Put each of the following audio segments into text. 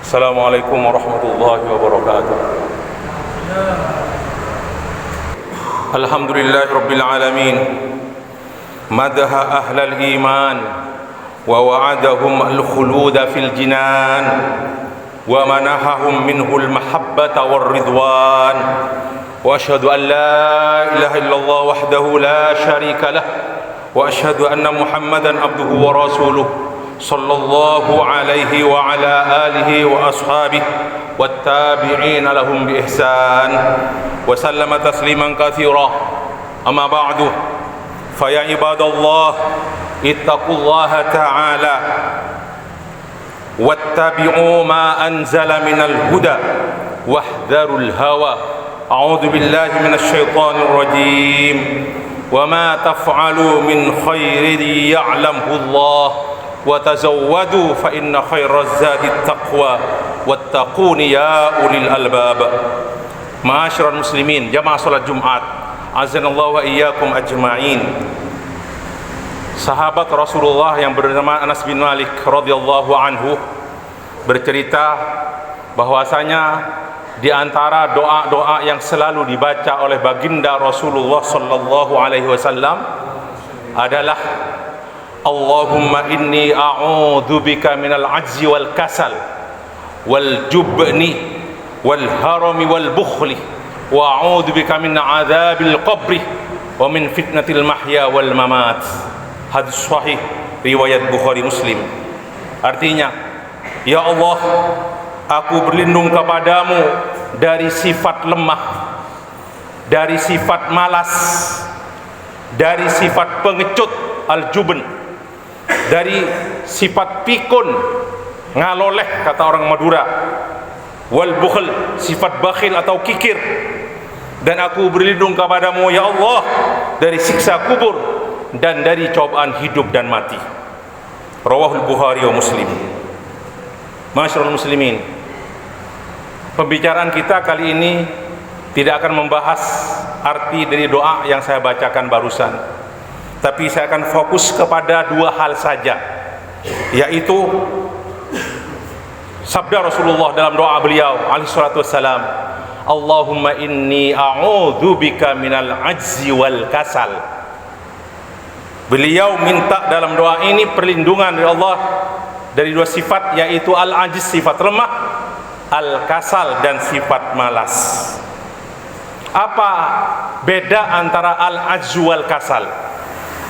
Assalamualaikum warahmatullahi wabarakatuh. Alhamdulillahi rabbil alamin. Madaha ahlal iman wa wa'adahum al-khuluda fil jinan wa manahahum minhul mahabbata war ridwan. Wa ashhadu an la ilaha illallah wahdahu la syarika lah wa ashhadu anna Muhammadan abduhu wa rasuluh sallallahu alaihi wa ala alihi wa ashabihi wattabi'in lahum bi ihsan wa sallama tasliman katsira. Amma ba'du, fa ya ibadallah ittaqullaha ta'ala wattabi'u ma anzala minal huda wahdharul hawa. A'udzu billahi minasy syaithanir rajim. Wa ma taf'alu min khairin ya'lamhu Allah wa tazawwadu fa inna khairaz zadi taqwa wattaquni ya ulil albab. Ma'asyiral muslimin, jamaah salat Jumat, azanallahu wa iyyakum ajma'in. Sahabat Rasulullah yang bernama Anas bin Malik radhiyallahu anhu bercerita bahwasanya di antara doa-doa yang selalu dibaca oleh baginda Rasulullah sallallahu alaihi wasallam adalah Allahumma inni a'udzubika minal ajzi wal kasal wal jubni wal harami wal bukhli wa a'udzubika min adzabil qabri wa min fitnatil mahya wal mamat. Hadis sahih riwayat Bukhari Muslim. Artinya, ya Allah, aku berlindung kepadamu dari sifat lemah, dari sifat malas, dari sifat pengecut al-jubn, dari sifat pikun, ngaloleh kata orang Madura, wal bukhl, sifat bakhil atau kikir. Dan aku berlindung kepadamu ya Allah dari siksa kubur dan dari cobaan hidup dan mati. Rawahul Bukhari wa Muslim. Masyarul muslimin, pembicaraan kita kali ini tidak akan membahas arti dari doa yang saya bacakan barusan, tapi saya akan fokus kepada dua hal saja, yaitu sabda Rasulullah dalam doa beliau alaihi salatu wassalam, Allahumma inni a'udzubika minal ajzi wal kasal. Beliau minta dalam doa ini perlindungan dari Allah dari dua sifat, yaitu al-ajiz, sifat lemah, al-kasal, dan sifat malas. Apa beda antara al-ajz wal kasal?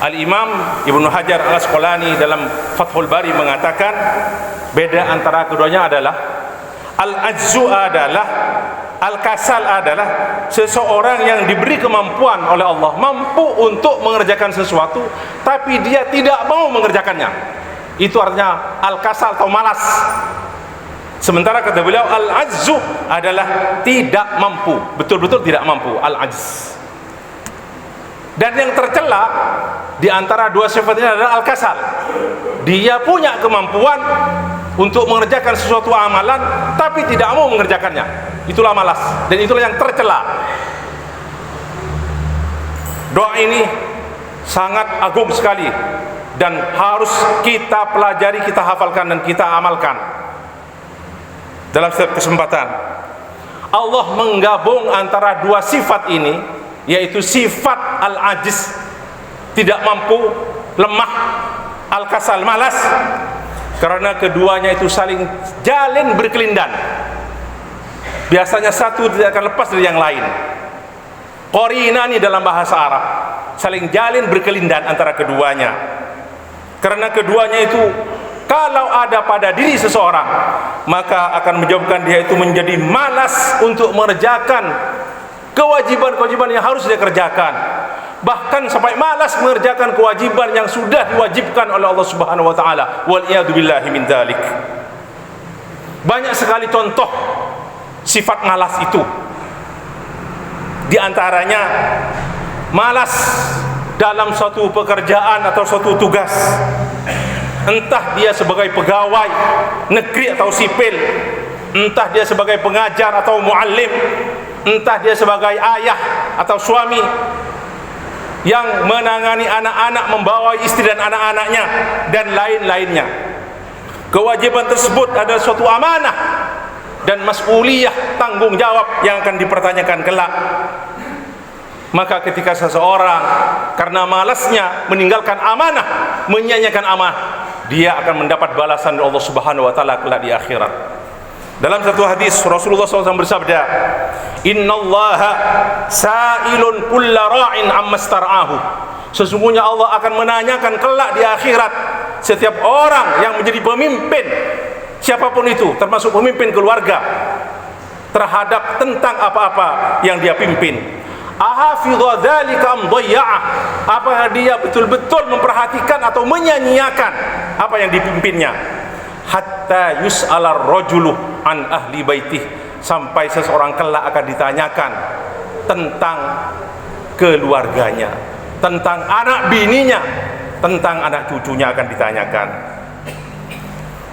Al-Imam Ibnu Hajar al-Asqalani dalam Fathul Bari mengatakan beda antara keduanya adalah al-ajzu adalah, al-kasal adalah seseorang yang diberi kemampuan oleh Allah, mampu untuk mengerjakan sesuatu tapi dia tidak mau mengerjakannya. Itu artinya al-kasal atau malas. Sementara kata beliau al-ajzu adalah tidak mampu, betul-betul tidak mampu, al-ajz. Dan yang tercela di antara dua sifat ini adalah al-kasal. Dia punya kemampuan untuk mengerjakan sesuatu amalan tapi tidak mau mengerjakannya. Itulah malas, dan itulah yang tercela. Doa ini sangat agung sekali dan harus kita pelajari, kita hafalkan, dan kita amalkan dalam setiap kesempatan. Allah menggabung antara dua sifat ini, yaitu sifat al-ajiz, tidak mampu, lemah, al-kasal, malas, karena keduanya itu saling jalin berkelindan. Biasanya satu tidak akan lepas dari yang lain. Qarinani dalam bahasa Arab, saling jalin berkelindan antara keduanya. Karena keduanya itu kalau ada pada diri seseorang, maka akan menyebabkan dia itu menjadi malas untuk mengerjakan kewajiban-kewajiban yang harus dia kerjakan. Bahkan sampai malas mengerjakan kewajiban yang sudah diwajibkan oleh Allah Subhanahu wa taala. Wal iyadu billahi min dzalik. Banyak sekali contoh sifat malas itu. Di antaranya malas dalam suatu pekerjaan atau suatu tugas, entah dia sebagai pegawai negeri atau sipil, entah dia sebagai pengajar atau muallim, entah dia sebagai ayah atau suami yang menangani anak-anak, membawa istri dan anak-anaknya, dan lain-lainnya. Kewajiban tersebut adalah suatu amanah dan mas'uliyah, tanggung jawab yang akan dipertanyakan kelak. Maka ketika seseorang karena malasnya meninggalkan amanah, menyia-nyiakan amanah, dia akan mendapat balasan dari Allah Subhanahu wa taala kelak di akhirat. Dalam satu hadis Rasulullah SAW bersabda, "Innallaha sa'ilun kulla ra'in amma star'ahu." Sesungguhnya Allah akan menanyakan kelak di akhirat setiap orang yang menjadi pemimpin, siapapun itu, termasuk pemimpin keluarga, terhadap tentang apa-apa yang dia pimpin. Ahafidha dzalika am dhayya'ah? Apakah dia betul-betul memperhatikan atau menyia-nyiakan apa yang dipimpinnya? Hatta yus'alar rajulu an ahli baitih, sampai seseorang kelak akan ditanyakan tentang keluarganya, tentang anak bininya, tentang anak cucunya akan ditanyakan.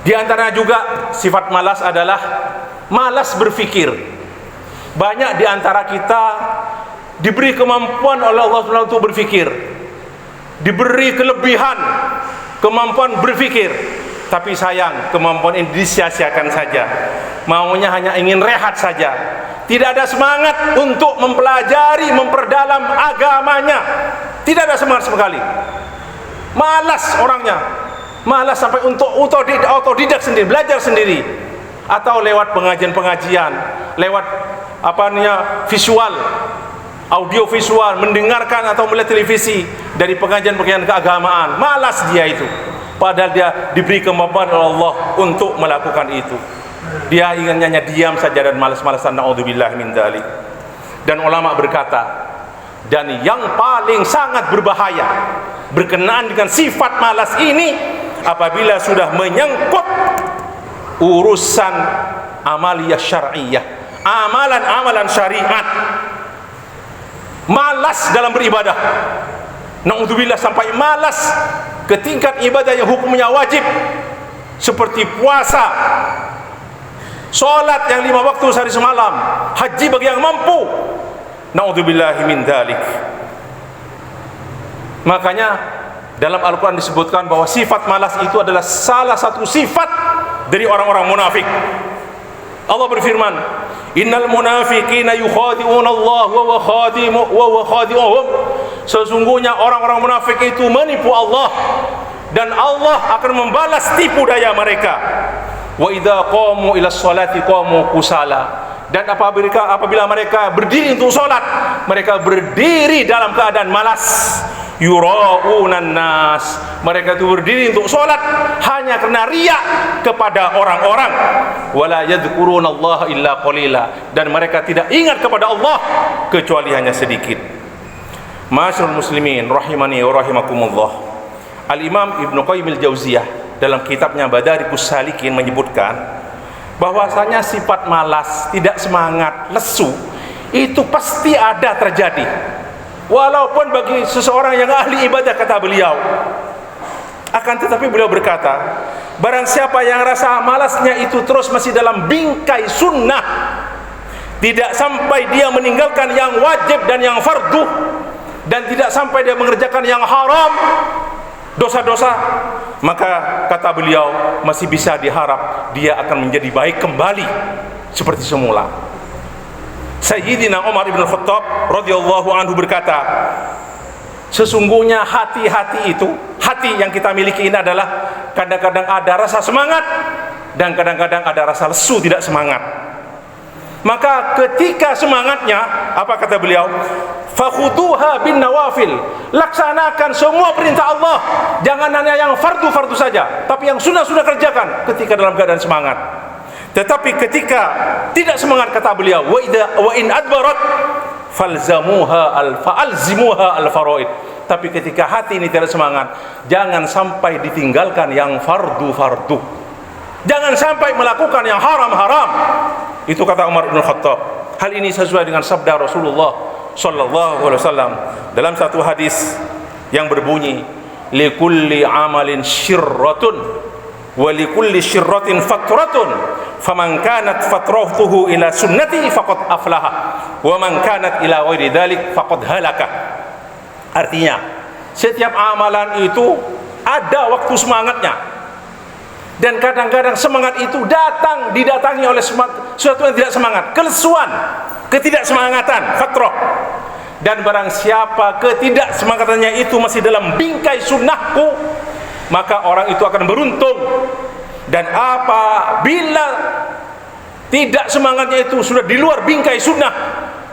Di antara juga sifat malas adalah malas berfikir. Banyak di antara kita diberi kemampuan oleh Allah SWT untuk berfikir, diberi kelebihan kemampuan berfikir, tapi sayang kemampuan ini disia-siakan saja. Maunya hanya ingin rehat saja, tidak ada semangat untuk mempelajari, memperdalam agamanya, tidak ada semangat sekali. Malas orangnya, malas sampai untuk otodidak sendiri, belajar sendiri, atau lewat pengajian-pengajian, lewat visual, audio visual, mendengarkan atau melihat televisi dari pengajian-pengajian keagamaan. Malas dia itu, padahal dia diberi kemampuan oleh Allah untuk melakukan itu. Dia inginnya diam saja dan malas-malasan. Naudzubillah min dzalik. Dan ulama berkata, dan yang paling sangat berbahaya berkenaan dengan sifat malas ini, apabila sudah menyangkut urusan amaliyah syar'iyah, amalan-amalan syariat. Malas dalam beribadah, naudzubillah, sampai malas ke tingkat ibadah yang hukumnya wajib, seperti puasa, sholat yang 5 waktu sehari semalam, haji bagi yang mampu. Naudzubillahi min dzalik. Makanya dalam Al-Quran disebutkan bahwa sifat malas itu adalah salah satu sifat dari orang-orang munafik. Allah berfirman, "Innal munafiqina yukhadi'una Allah wa huwa khadi'uhum." Sesungguhnya orang-orang munafik itu menipu Allah, dan Allah akan membalas tipu daya mereka. Wa idza qamu ila sholati qamu kusala. Dan apabila mereka berdiri untuk sholat, mereka berdiri dalam keadaan malas. Yura'unan nas, mereka itu berdiri untuk sholat hanya karena riya kepada orang-orang. Wala yadhkurunallaha illa qalila, dan mereka tidak ingat kepada Allah kecuali hanya sedikit. Ma'asyiral muslimin rahimani wa rahimakumullah. Al-Imam Ibnu Qayyim al-Jauziyah dalam kitabnya Badarikus Salikin menyebutkan bahwasanya sifat malas, tidak semangat, lesu itu pasti ada terjadi. Walaupun bagi seseorang yang ahli ibadah, kata beliau, akan tetapi beliau berkata, barang siapa yang rasa malasnya itu terus masih dalam bingkai sunnah, tidak sampai dia meninggalkan yang wajib dan yang fardu, dan tidak sampai dia mengerjakan yang haram, dosa-dosa, maka kata beliau masih bisa diharap dia akan menjadi baik kembali seperti semula. Sayyidina Umar ibn Khattab radhiyallahu anhu berkata, sesungguhnya hati-hati itu, hati yang kita miliki ini adalah kadang-kadang ada rasa semangat dan kadang-kadang ada rasa lesu, tidak semangat. Maka ketika semangatnya, apa kata beliau? Fakhuduha bin nawafil, laksanakan semua perintah Allah, jangan hanya yang fardu-fardu saja, tapi yang sunnah-sunnah kerjakan ketika dalam keadaan semangat. Tetapi ketika tidak semangat, kata beliau, wa in adbarat falzamuha fa'alzimuha al-faraid. Tapi ketika hati ini tidak semangat, jangan sampai ditinggalkan yang fardu-fardu, jangan sampai melakukan yang haram-haram. Itu kata Umar bin Khattab. Hal ini sesuai dengan sabda Rasulullah sallallahu alaihi wasallam dalam satu hadis yang berbunyi, likulli amalin syirratun wa likulli syirratin fatratun, faman kanat fatratuhu ila sunnati faqad aflaha wa man kanat ila ghairi dzalik faqad halaka. Artinya, setiap amalan itu ada waktu semangatnya, dan kadang-kadang semangat itu didatangi oleh sesuatu yang tidak semangat, kelesuan, ketidaksemangatan, fatrah. Dan barang siapa ketidaksemangatannya itu masih dalam bingkai sunnahku, maka orang itu akan beruntung. Dan apabila tidak semangatnya itu sudah di luar bingkai sunnah,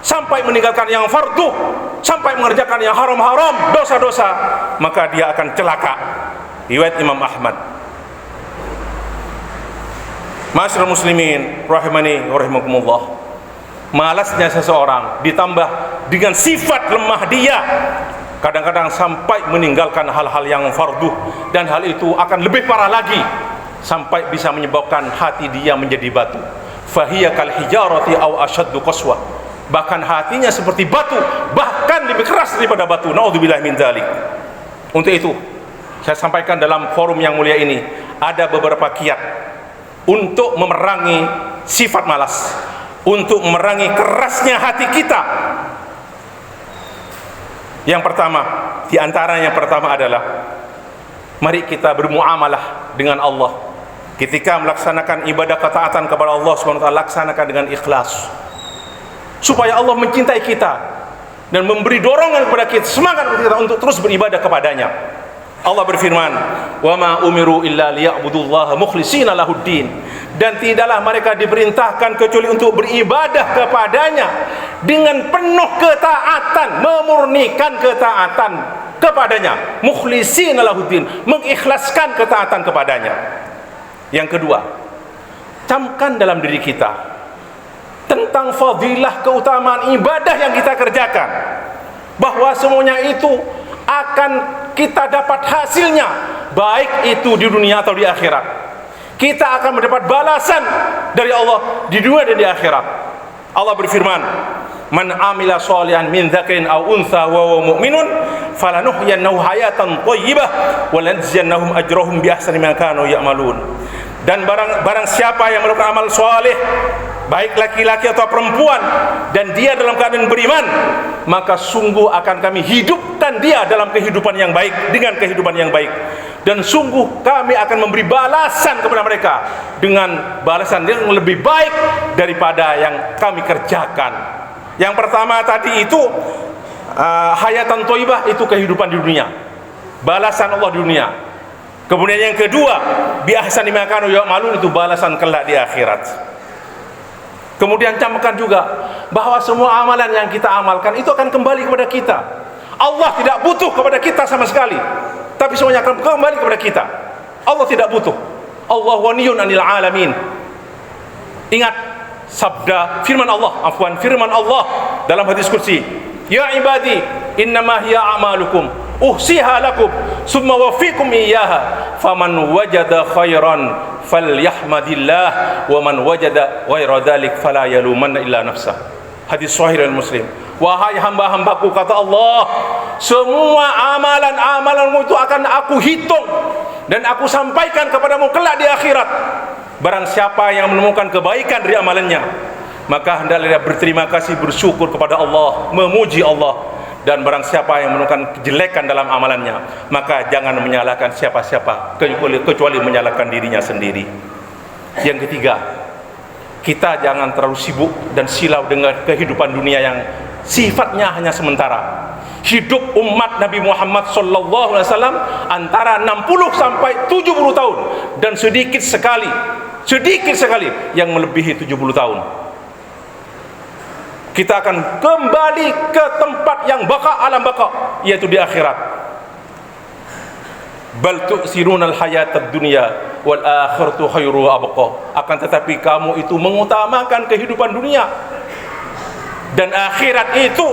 sampai meninggalkan yang fardu, sampai mengerjakan yang haram-haram, dosa-dosa, maka dia akan celaka. Riwayat Imam Ahmad. Ma'asyiral muslimin rahimani wa rahimakumullah, malasnya seseorang ditambah dengan sifat lemah dia, kadang-kadang sampai meninggalkan hal-hal yang fardu, dan hal itu akan lebih parah lagi sampai bisa menyebabkan hati dia menjadi batu. Fahiya kal hijarati aw ashaddu qaswa, bahkan hatinya seperti batu, bahkan lebih keras daripada batu. Naudzubillah min dzalik. Untuk itu saya sampaikan dalam forum yang mulia ini, ada beberapa kiat untuk memerangi sifat malas, untuk memerangi kerasnya hati kita. Yang pertama, di antara yang pertama adalah mari kita bermuamalah dengan Allah. Ketika melaksanakan ibadah ketaatan kepada Allah SWT, laksanakan dengan ikhlas, supaya Allah mencintai kita dan memberi dorongan kepada kita, semangat kita untuk terus beribadah kepadanya. Allah berfirman, "Wa ma umiru illa liya'budullaha mukhlishina lahuddin." Dan tidaklah mereka diperintahkan kecuali untuk beribadah kepadanya dengan penuh ketaatan, memurnikan ketaatan kepadanya, mukhlishina lahuddin, mengikhlaskan ketaatan kepadanya. Yang kedua, camkan dalam diri kita tentang fadilah keutamaan ibadah yang kita kerjakan, bahwa semuanya itu akan kita dapat hasilnya, baik itu di dunia atau di akhirat. Kita akan mendapat balasan dari Allah di dunia dan di akhirat. Allah berfirman, "Man amila sholihan min dzakarin aw untha wa huwa mu'minun falanuhyiyannahu hayatan thayyibah wa lanajziyannahum ajrahum bi ahsani ma kanu ya'malun." Dan barang siapa yang melakukan amal soleh, baik laki-laki atau perempuan, dan dia dalam keadaan beriman, maka sungguh akan kami hidupkan dia dalam kehidupan yang baik, dengan kehidupan yang baik, dan sungguh kami akan memberi balasan kepada mereka dengan balasan yang lebih baik daripada yang kami kerjakan. Yang pertama tadi itu hayatan thayyibah, itu kehidupan di dunia, balasan Allah di dunia. Kemudian yang kedua, bi ahsani ma kanu ya'malun, itu balasan kelak di akhirat. Kemudian camkan juga bahwa semua amalan yang kita amalkan itu akan kembali kepada kita. Allah tidak butuh kepada kita sama sekali, tapi semuanya akan kembali kepada kita. Allah tidak butuh. Allah waniyun anil alamin. Ingat sabda firman Allah dalam hadis kursi, "Ya ibadi, innama hiya a'malukum uhsiha lakum summa wafikum iyyaha faman wajada khairan falyahmadillah wa man wajada ghaira dzalik fala yalumanna illa nafsah." Hadis sahih Muslim. Wahai hamba-hambaku, kata Allah, semua amalan-amalanmu itu akan aku hitung dan aku sampaikan kepadamu kelak di akhirat. Barang siapa yang menemukan kebaikan dari amalannya, maka hendaklah dia berterima kasih, bersyukur kepada Allah, memuji Allah. Dan barang siapa yang menemukan kejelekan dalam amalannya, maka jangan menyalahkan siapa-siapa kecuali menyalahkan dirinya sendiri. Yang ketiga, kita jangan terlalu sibuk dan silau dengan kehidupan dunia yang sifatnya hanya sementara. Hidup umat Nabi Muhammad SAW antara 60 sampai 70 tahun, dan sedikit sekali yang melebihi 70 tahun. Kita akan kembali ke tempat yang baka, alam baka, yaitu di akhirat. Bal tu'sirunal hayatad dunya wal akhiratu khairu wa abqa. Akan tetapi kamu itu mengutamakan kehidupan dunia, dan akhirat itu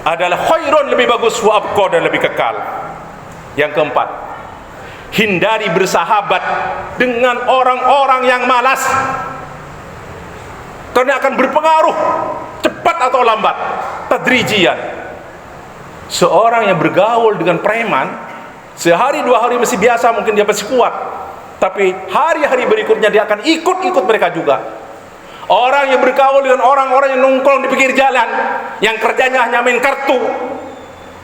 adalah khairun, lebih bagus, wa abqa, dan lebih kekal. Yang keempat, hindari bersahabat dengan orang-orang yang malas, karena akan berpengaruh cepat atau lambat, tadrijian. Seorang yang bergaul dengan preman, sehari dua hari masih biasa, mungkin dia masih kuat, tapi hari-hari berikutnya dia akan ikut mereka juga. Orang yang bergaul dengan orang-orang yang nongkrong di pinggir jalan, yang kerjanya hanya main kartu,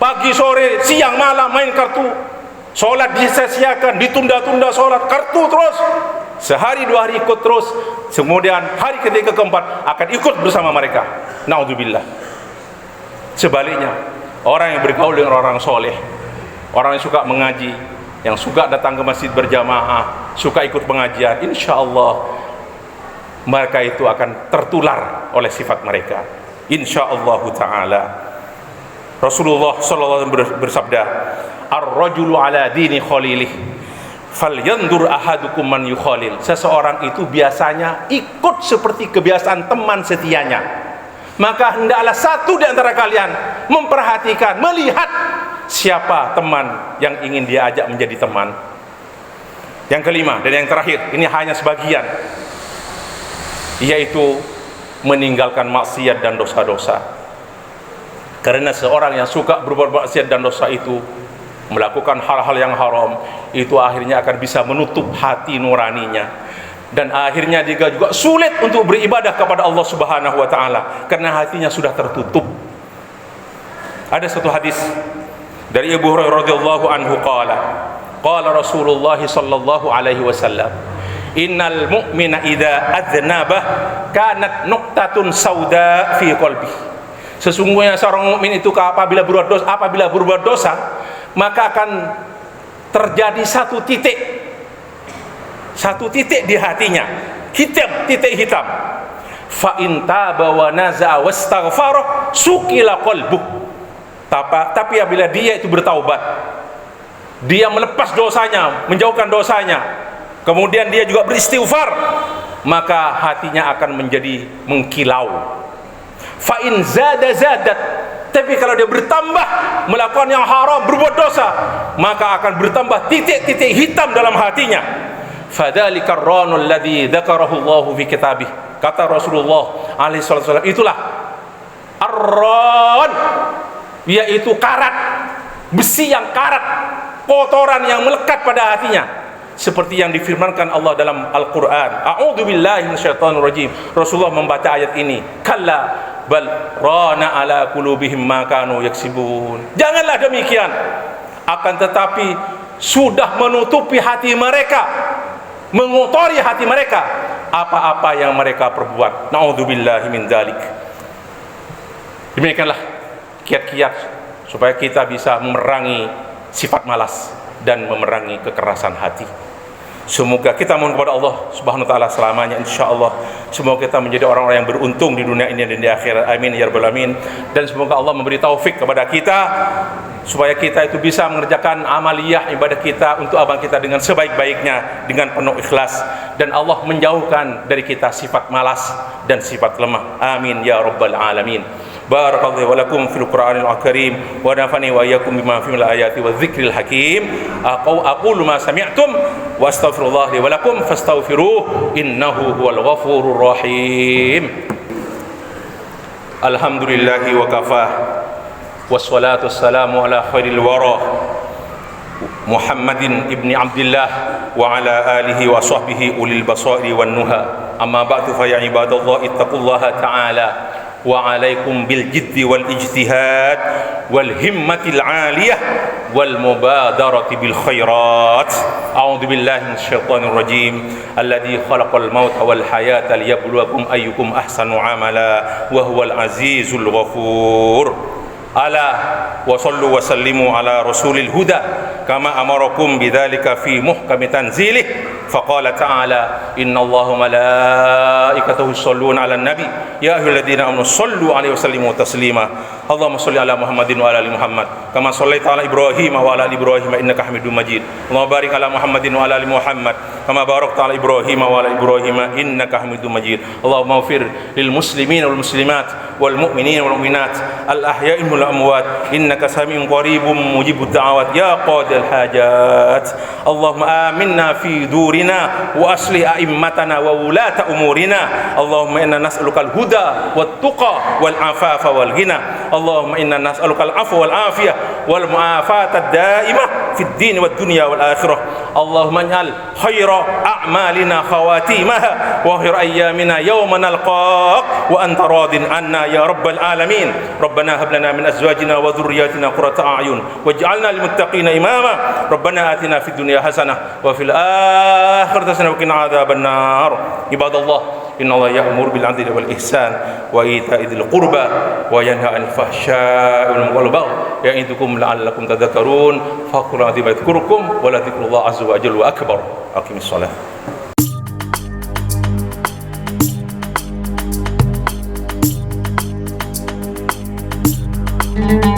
pagi sore siang malam main kartu, sholat disia-siakan, ditunda-tunda sholat, kartu terus, Sehari dua hari ikut terus, kemudian hari ketiga keempat akan ikut bersama mereka. Naudzubillah. Sebaliknya, orang yang bergaul dengan orang soleh, orang yang suka mengaji, yang suka datang ke masjid berjamaah, suka ikut pengajian, insya Allah mereka itu akan tertular oleh sifat mereka, insya Allah Ta'ala. Rasulullah SAW bersabda, ar-rajulu ala dini khalilih, falyandur ahadukum man yukhalil. Seseorang itu biasanya ikut seperti kebiasaan teman setianya, maka hendaklah satu di antara kalian memperhatikan, melihat siapa teman yang ingin dia ajak menjadi teman. Yang kelima dan yang terakhir, ini hanya sebagian, yaitu meninggalkan maksiat dan dosa-dosa. Karena seorang yang suka berbuat maksiat dan dosa itu, melakukan hal-hal yang haram, itu akhirnya akan bisa menutup hati nuraninya, dan akhirnya dia juga sulit untuk beribadah kepada Allah Subhanahu wa Ta'ala karena hatinya sudah tertutup. Ada satu hadis dari Abu Hurairah radhiyallahu anhu qala Rasulullah sallallahu alaihi wasallam, innal mu'mina idza adznaba kanat nuqtatun sauda fi qalbi. Sesungguhnya seorang mukmin itu apabila berbuat dosa, maka akan terjadi satu titik di hatinya, titik hitam. Fa in taba wa naza'a wastaghfara sukila qalbuh. Tapi apabila dia itu bertaubat, dia melepas dosanya, menjauhkan dosanya, kemudian dia juga beristighfar, maka hatinya akan menjadi mengkilau. Fa in zadat, tapi kalau dia bertambah melakukan yang haram, berbuat dosa, maka akan bertambah titik-titik hitam dalam hatinya. Fadzalika ar-ranul ladzi dzakarahu Allahu fi kitabih. Kata Rasulullah alaihi wasallam, itulah ar-ran, yaitu karat, besi yang karat, kotoran yang melekat pada hatinya, seperti yang difirmankan Allah dalam Al-Quran. A'udzubillahi minasyaitonir rajim. Rasulullah membaca ayat ini, kalla bal rana ala qulubihim ma kanu yaksibun. Janganlah demikian, akan tetapi sudah menutupi hati mereka, mengotori hati mereka apa-apa yang mereka perbuat. Na'udzubillahi min dzalik. Demikianlah kiat-kiat supaya kita bisa memerangi sifat malas dan memerangi kekerasan hati. Semoga kita mohon kepada Allah Subhanahu wa Ta'ala selamanya, insyaallah semoga kita menjadi orang-orang yang beruntung di dunia ini dan di akhirat. Amin ya rabbal alamin. Dan semoga Allah memberi taufik kepada kita supaya kita itu bisa mengerjakan amaliyah ibadah kita untuk abang kita dengan sebaik-baiknya, dengan penuh ikhlas, dan Allah menjauhkan dari kita sifat malas dan sifat lemah. Amin ya rabbal alamin. Barakallahu wa lakum fil Qur'anil Karim wa nafani wa iyyakum bima fihi al-ayati wadh-dhikril hakim. Aqulu ma sami'tum wa astaghfirullah li wa lakum fastaghfiruhu innahu huwal ghafurur rahim. Alhamdulillahi wa kafah, wassalatu wassalamu ala khairil wara Muhammadin ibni Abdillah wa ala alihi wa sahbihi ulil basairi wan nuha. Amma ba'du, fa ya ibadallah ittaqullaha ta'ala wa alaikum bil jiddi wal ijtihad wal himmatil aliyah wal mubadarati bil khairat. A'udzu billahi minasyaitonir rajim. Alladzi khalaqal mauta wal hayata liyabluwakum ayyukum ahsanu amala wa huwal azizul ghafur. Ala wa sallu wa sallimu ala rasulil huda kama amarakum bidzalika fi muhkami tanzilih. Faqala ta'ala innallaha malaikatahu yusholluna 'alan nabi ya ayyuhalladzina amanu shollu 'alaihi wa sallimu taslima. Allahumma sholli ala Muhammadin wa ala ali Muhammad kama shallaita ala Ibrahim wa ala ali Ibrahim innaka Hamidum Majid. Allahumma barik ala Muhammadin wa ala ali Muhammad kama barakta ala Ibrahim wa ala Ibrahim innaka Hamidum Majid. Allahumma ighfir lil muslimin wal muslimat wal mu'minin wal mu'minat al ahya'i wal amwat innaka sami'un qaribun mujibud da'awat ya qadil hajat. Allahumma aminna fi durina wa aslih a'immatana wa wulata umurina. Allahumma inna nas'aluka al-huda wat tuqa wal afafa wal ghina. Allahumma inna nas'aluka al-'afwa wal afiyah wal mu'afata ad-daimah fid din wad dunya wal akhirah. Allahumma ij'al khaira a'malina khawatimaha wa khaira ayyamina yawma nalqaq wa anta radin anna ya rabbal alamin. Rabbana hab lana min azwajina wa dhurriyyatina qurrata a'yun waj'alna lil muttaqina imama. Rabbana atina fid dunya hasanah wa fil akhirati hasanah wa qina adzaban nar. Ibadallah, inna Allah ya'muru bil 'adli wal ihsan wa ita'i dzil qurba wa yanha 'anil fahsya'i wal munkari wal baghi ya'idukum la'allakum tadhakkarun. Faqulu adhkurukum wa la dzikrullah azza wa jalla akbar. Aqimis shalah. Thank you.